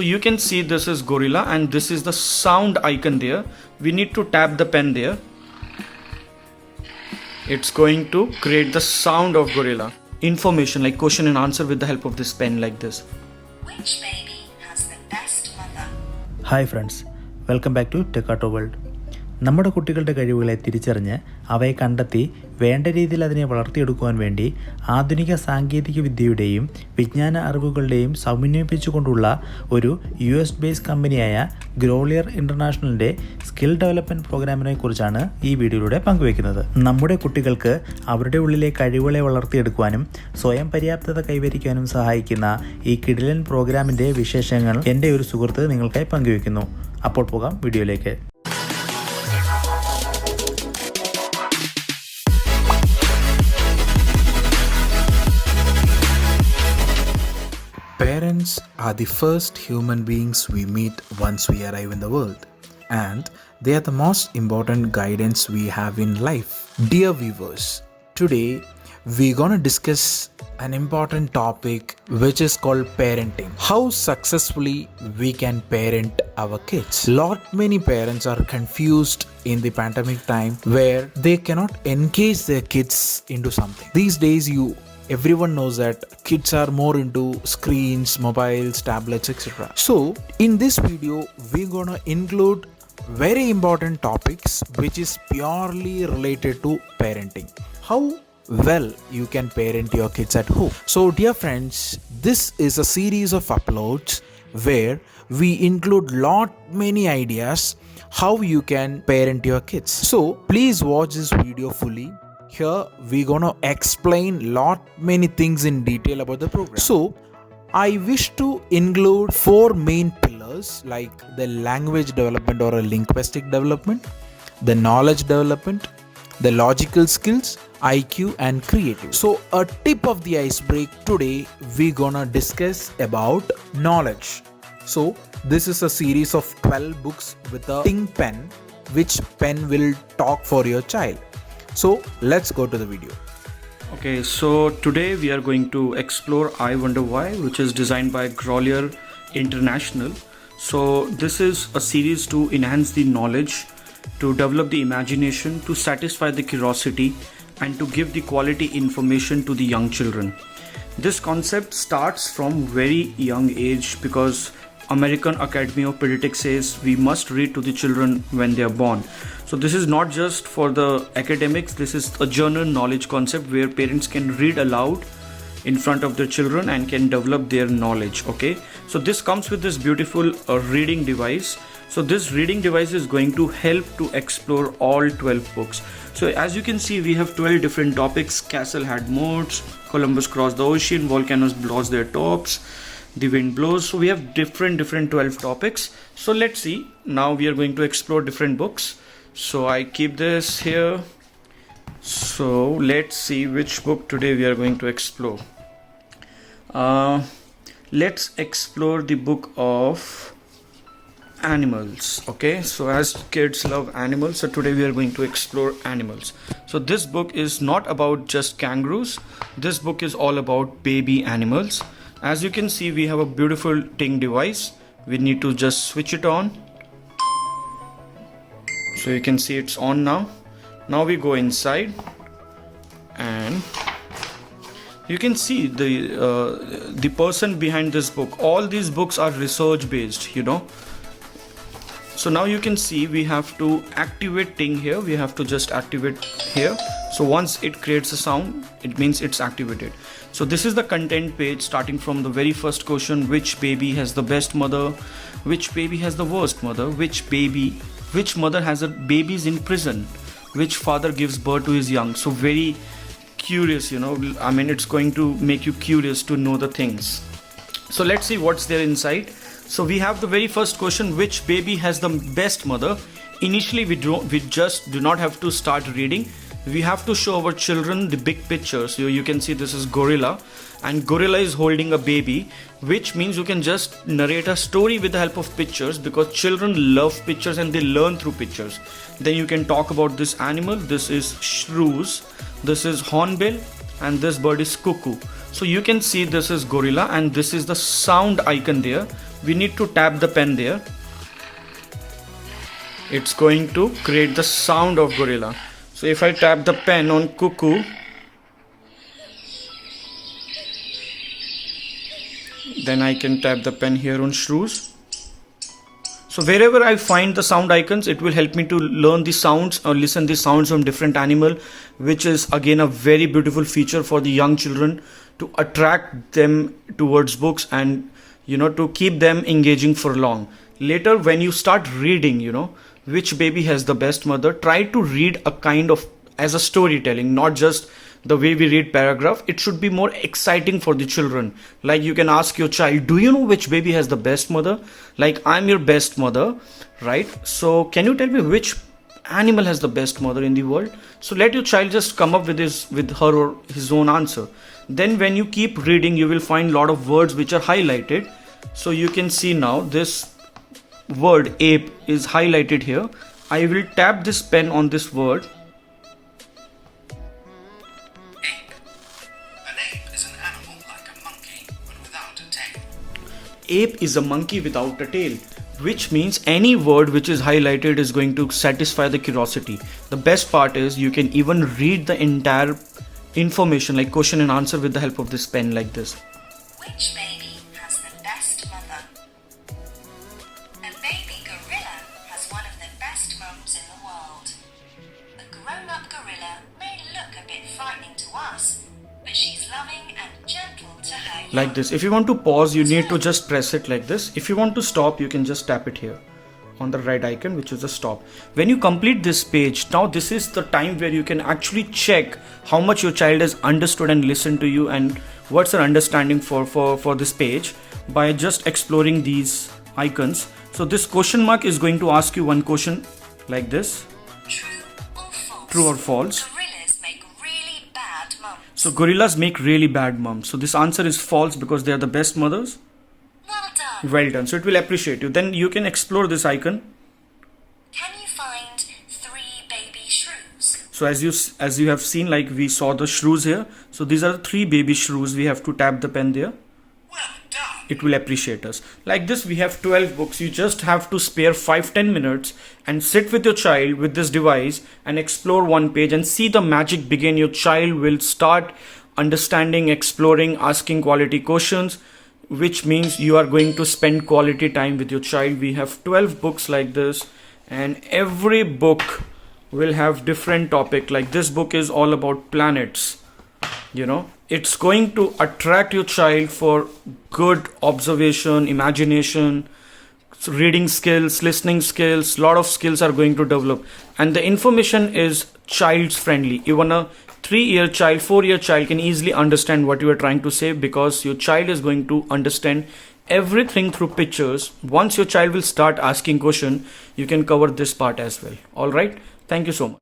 So you can see this is gorilla and this is the sound icon there. We need to tap the pen there. It's going to create the sound of gorilla. Information like question and answer with the help of this pen like this. Which baby has the best mother? Hi friends, welcome back to ടെക്കാട്ടോ world. നമ്മുടെ കുട്ടികളുടെ കഴിവുകളെ തിരിച്ചറിഞ്ഞ് അവയെ കണ്ടെത്തി വേണ്ട രീതിയിൽ അതിനെ വളർത്തിയെടുക്കുവാൻ വേണ്ടി ആധുനിക സാങ്കേതിക വിദ്യയുടെയും വിജ്ഞാന അറിവുകളുടെയും സമന്വയിപ്പിച്ചുകൊണ്ടുള്ള ഒരു US ബേസ്ഡ് കമ്പനിയായ ഗ്രോളിയർ ഇൻ്റർനാഷണലിൻ്റെ സ്കിൽ ഡെവലപ്മെൻറ്റ് പ്രോഗ്രാമിനെ കുറിച്ചാണ് ഈ വീഡിയോയിലൂടെ പങ്കുവയ്ക്കുന്നത്. നമ്മുടെ കുട്ടികൾക്ക് അവരുടെ ഉള്ളിലെ കഴിവുകളെ വളർത്തിയെടുക്കുവാനും സ്വയം പര്യാപ്തത കൈവരിക്കാനും സഹായിക്കുന്ന ഈ കിടിലൻ പ്രോഗ്രാമിൻ്റെ വിശേഷങ്ങൾ എൻ്റെ ഒരു സുഹൃത്ത് നിങ്ങൾക്കായി പങ്കുവയ്ക്കുന്നു. അപ്പോൾ പോകാം വീഡിയോയിലേക്ക്. Parents are the first human beings we meet once we arrive in the world, and they are the most important guidance we have in life. Dear viewers, today we're gonna discuss an important topic which is called parenting. How successfully we can parent our kids. Many parents are confused in the pandemic time where they cannot engage their kids into something. These days everyone knows that kids are more into screens, mobiles, tablets, etc. So in this video we're gonna include very important topics which is purely related to parenting. How well you can parent your kids at home. So dear friends, this is a series of uploads where we include many ideas how you can parent your kids. So please watch this video fully. Here we're gonna explain many things in detail about the program. So I wish to include 4 main pillars like the language development or a linguistic development, the knowledge development, the logical skills, IQ and creative. So a tip of the iceberg today we're gonna discuss about knowledge. So this is a series of 12 books with a Think pen, which pen will talk for your child. So let's go to the video. Okay, so today we are going to explore I Wonder Why, which is designed by Grolier International. So this is a series to enhance the knowledge, to develop the imagination, to satisfy the curiosity and to give the quality information to the young children. This concept starts from very young age because American Academy of Pediatrics says we must read to the children when they are born. So this is not just for the academics, this is a general knowledge concept where parents can read aloud in front of their children and can develop their knowledge. Okay, so this comes with this beautiful reading device. So this reading device is going to help to explore all 12 books. So as you can see, we have 12 different topics. Castle had moats, Columbus crossed the ocean, volcanoes lost their tops, the wind blows. So we have different 12 topics. So let's see, now we are going to explore different books. So I keep this here. So let's see which book today we are going to explore. Let's explore the book of animals. Okay, so as kids love animals, so today we are going to explore animals. So this book is not about just kangaroos. This book is all about baby animals. As you can see, we have a beautiful Ting device. We need to just switch it on. So you can see it's on now. Now we go inside and you can see the person behind this book. All these books are research based, So now you can see we have to activate Ting here. We have to just activate here. So once it creates a sound, it means it's activated. So this is the content page starting from the very first question: which baby has the best mother? Which baby has the worst mother? Which mother has a babies in prison? Which father gives birth to his young? So very curious, I mean, it's going to make you curious to know the things. So let's see what's there inside. So we have the very first question: which baby has the best mother? Initially we just do not have to start reading. We have to show our children the big picture. So you can see this is gorilla and gorilla is holding a baby, which means you can just narrate a story with the help of pictures because children love pictures and they learn through pictures. Then you can talk about this animal. This is shrews, this is hornbill and this bird is cuckoo. So you can see this is gorilla and this is the sound icon there, we need to tap the pen there. It's going to create the sound of gorilla. So if I tap the pen on cuckoo, then I can tap the pen here on shrews. So wherever I find the sound icons, it will help me to learn the sounds or listen the sounds from different animal, which is again a very beautiful feature for the young children to attract them towards books and to keep them engaging for long. Later when you start reading, which baby has the best mother, try to read a kind of as a storytelling, not just the way we read paragraph. It should be more exciting for the children. Like you can ask your child, do you know which baby has the best mother? Like, I'm your best mother, right? So can you tell me which animal has the best mother in the world? So let your child just come up with her or his own answer. Then when you keep reading, you will find a lot of words which are highlighted. So you can see now this word ape is highlighted here. I will tap this pen on this word. Ape is a monkey without a tail, which means any word which is highlighted is going to satisfy the curiosity. The best part is you can even read the entire information like question and answer with the help of this pen like this. Which baby has the best mother? A baby gorilla has one of the best mums in the world. A grown-up gorilla may look a bit frightening to us, but she's loving and gentle to her young. Like this. If you want to pause, you need to just press it like this. If you want to stop, you can just tap it here on the right icon, which is a stop. When you complete this page, now this is the time where you can actually check how much your child has understood and listened to you and what's their understanding for this page by just exploring these icons. So this question mark is going to ask you one question like this. True or false? True or false? Gorillas make really bad mums. So gorillas make really bad moms. So this answer is false because they are the best mothers. Well done. Well done. So it will appreciate you. Then you can explore this icon. Can you find 3 baby shrews? So as you have seen, like we saw the shrews here. So these are the 3 baby shrews. We have to tap the pen there. Well done. It will appreciate us. Like this, we have 12 books. You just have to spare 5-10 minutes and sit with your child with this device and explore one page and see the magic begin. Your child will start understanding, exploring, asking quality questions, which means you are going to spend quality time with your child. We have 12 books like this, and every book will have different topic. Like this book is all about planets. It's going to attract your child for good observation, imagination, reading skills, listening skills. Lot of skills are going to develop, and the information is child's friendly. Even a 3-year child, 4-year child can easily understand what you are trying to say, because your child is going to understand everything through pictures. Once your child will start asking question, you can cover this part as well. All right, thank you so much.